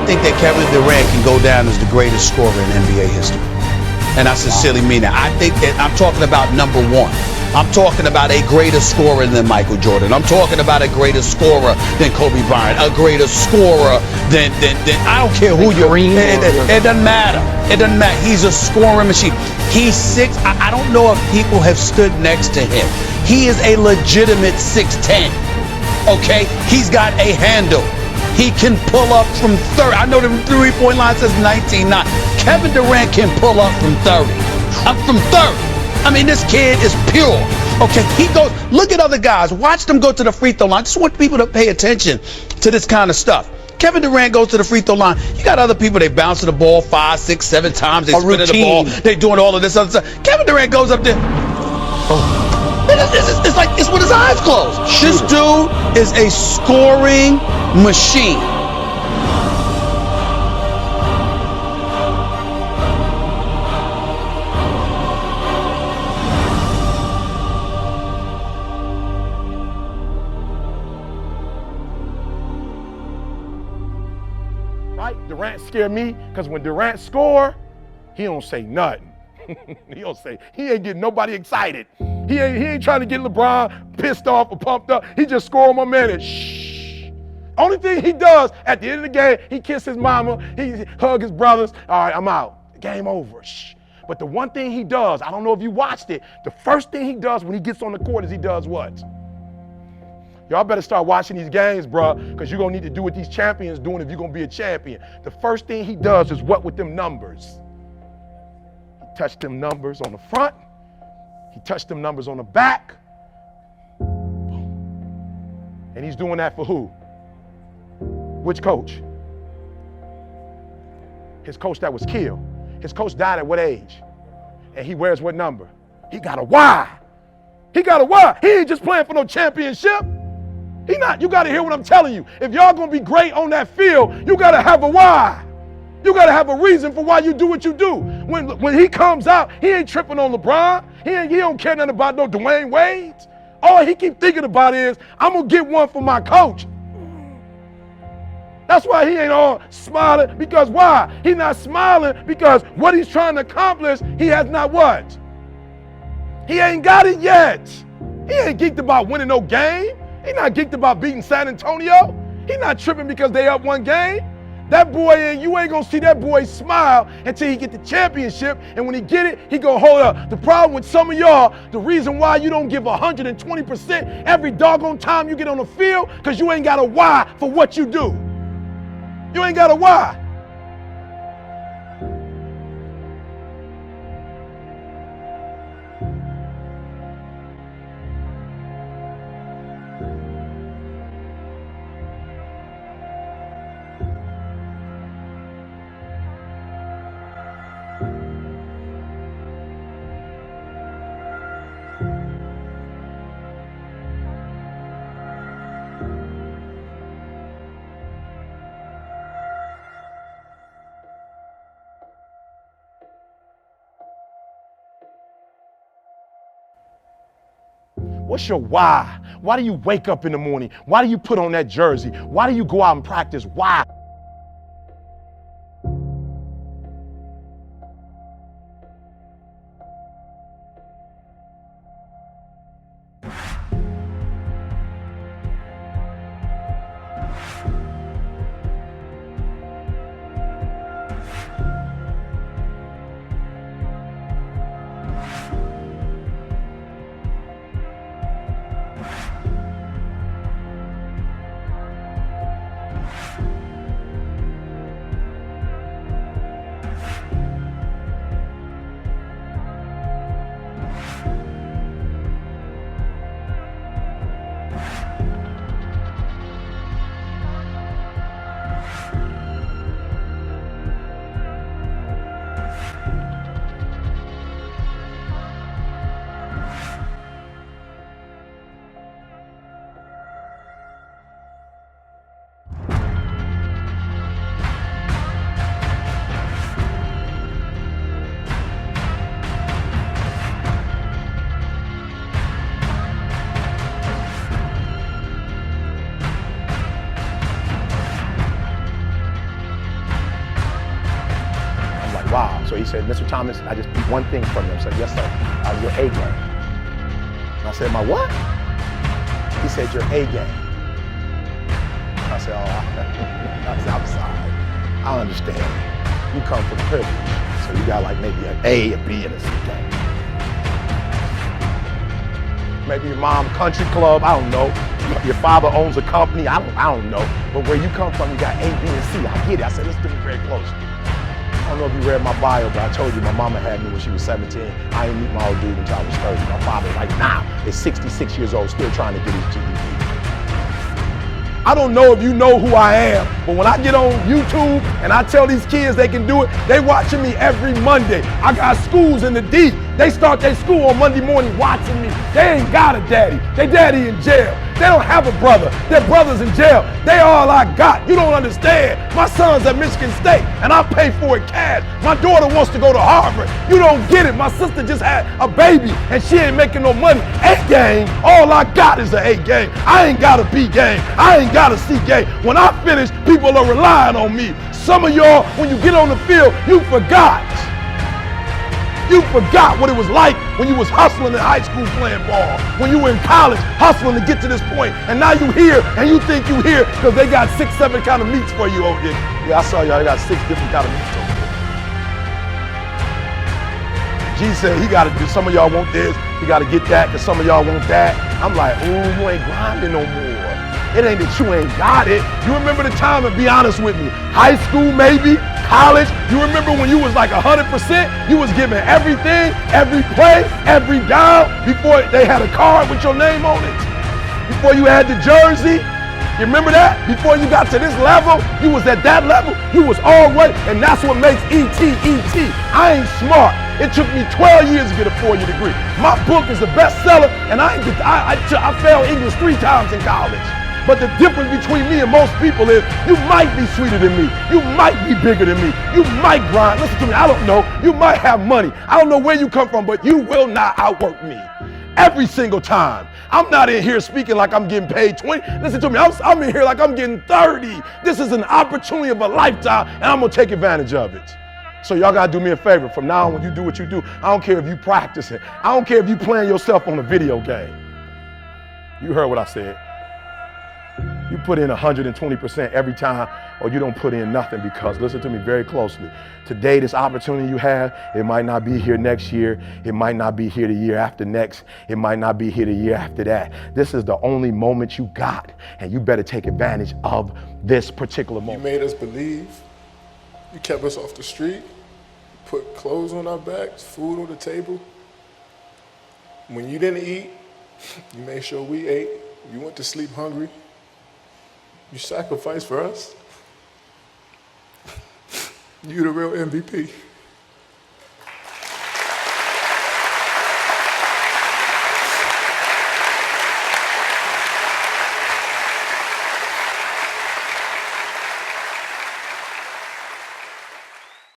think that Kevin Durant can go down as the greatest scorer in NBA history. And I sincerely mean that. I think that I'm talking about number one. I'm talking about a greater scorer than Michael Jordan. I'm talking about a greater scorer than Kobe Bryant. A greater scorer than I don't care who you're. It doesn't matter. It doesn't matter. He's a scoring machine. He's 6. I don't know if people have stood next to him. He is a legitimate 6'10". Okay? He's got a handle. He can pull up from 30. I know the 3-point line says 19-9. Kevin Durant can pull up from 30. From 30. I mean, this kid is pure. Okay, he goes, look at other guys. Watch them go to the free throw line. Just want people to pay attention to this kind of stuff. Kevin Durant goes to the free throw line. You got other people, they bouncing the ball 5, 6, 7 times. They spinning the ball. They doing all of this other stuff. Kevin Durant goes up there. It's like it's with his eyes closed. This dude is a scoring machine. Right? Durant scared me because when Durant score, he don't say nothing. He ain't getting nobody excited. He ain't trying to get LeBron pissed off or pumped up. He just score on my man and shh. Only thing he does at the end of the game, he kiss his mama, he hug his brothers. All right, I'm out. Game over. Shh. But the one thing he does, I don't know if you watched it, the first thing he does when he gets on the court is he does what? Y'all better start watching these games, bro, because you're going to need to do what these champions doing if you're going to be a champion. The first thing he does is what with them numbers? He touched them numbers on the front. He touched them numbers on the back. And he's doing that for who? Which coach? His coach that was killed. His coach died at what age? And he wears what number? He got a Y. He got a Y. He ain't just playing for no championship. He not. You got to hear what I'm telling you. If y'all going to be great on that field, you got to have a why. You got to have a reason for why you do what you do. When he comes out, he ain't tripping on LeBron. He don't care nothing about no Dwayne Wade. All he keep thinking about is, I'm going to get one for my coach. That's why he ain't all smiling, because why? He's not smiling because what he's trying to accomplish, he has not what? He ain't got it yet. He ain't geeked about winning no game. He not geeked about beating San Antonio. He not tripping because they up one game. That boy, you ain't gonna see that boy smile until he get the championship, and when he get it, he gonna hold up. The problem with some of y'all, the reason why you don't give 120% every doggone time you get on the field, because you ain't got a why for what you do. You ain't got a why. What's your why? Why do you wake up in the morning? Why do you put on that jersey? Why do you go out and practice? Why? he said, Mr. Thomas, I just need one thing from you. I said, yes, sir. Your A game. And I said, my what? He said, your A game. I said, I'm sorry. I understand. You come from privilege. So you got like maybe an A, a B, and a C game. Maybe your mom country club, I don't know. Your father owns a company, I don't know. But where you come from, you got A, B, and C. I get it. I said, let's do it very close. I don't know if you read my bio, but I told you my mama had me when she was 17. I didn't meet my old dude until I was 30. My father right now is 66 years old, still trying to get his GED. I don't know if you know who I am, but when I get on YouTube and I tell these kids they can do it, they watching me every Monday. I got schools in the D. They start their school on Monday morning watching me. They ain't got a daddy. They daddy in jail. They don't have a brother. Their brother's in jail. They all I got. You don't understand. My son's at Michigan State and I pay for it cash. My daughter wants to go to Harvard. You don't get it. My sister just had a baby and she ain't making no money. A game, all I got is an A game. I ain't got a B game. I ain't got a C game. When I finish, people are relying on me. Some of y'all, when you get on the field, you forgot. You forgot what it was like when you was hustling in high school playing ball, when you were in college hustling to get to this point, and now you here and you think you here because they got 6, 7 kind of meats for you over there. Yeah, I saw y'all, they got 6 different kind of meats over there. Jesus said he got to do, some of y'all want this, he got to get that because some of y'all want that. I'm like, ooh, you ain't grinding no more. It ain't that you ain't got it. You remember the time, and be honest with me, high school maybe, college, you remember when you was like 100%, you was giving everything, every play, every down, before they had a card with your name on it, before you had the jersey. You remember that? Before you got to this level, you was at that level, you was all right, and that's what makes ET. I ain't smart. It took me 12 years to get a 4-year degree. My book is a bestseller, and I failed English 3 times in college. But the difference between me and most people is you might be sweeter than me. You might be bigger than me. You might grind. Listen to me, I don't know. You might have money. I don't know where you come from, but you will not outwork me. Every single time. I'm not in here speaking like I'm getting paid 20. Listen to me, I'm in here like I'm getting 30. This is an opportunity of a lifetime, and I'm going to take advantage of it. So y'all got to do me a favor. From now on, when you do what you do, I don't care if you practice it. I don't care if you playing yourself on a video game. You heard what I said. You put in 120% every time, or you don't put in nothing, because listen to me very closely. Today, this opportunity you have, it might not be here next year. It might not be here the year after next. It might not be here the year after that. This is the only moment you got, and you better take advantage of this particular moment. You made us believe. You kept us off the street, put clothes on our backs, food on the table. When you didn't eat, you made sure we ate. You went to sleep hungry. You sacrificed for us. You the real MVP.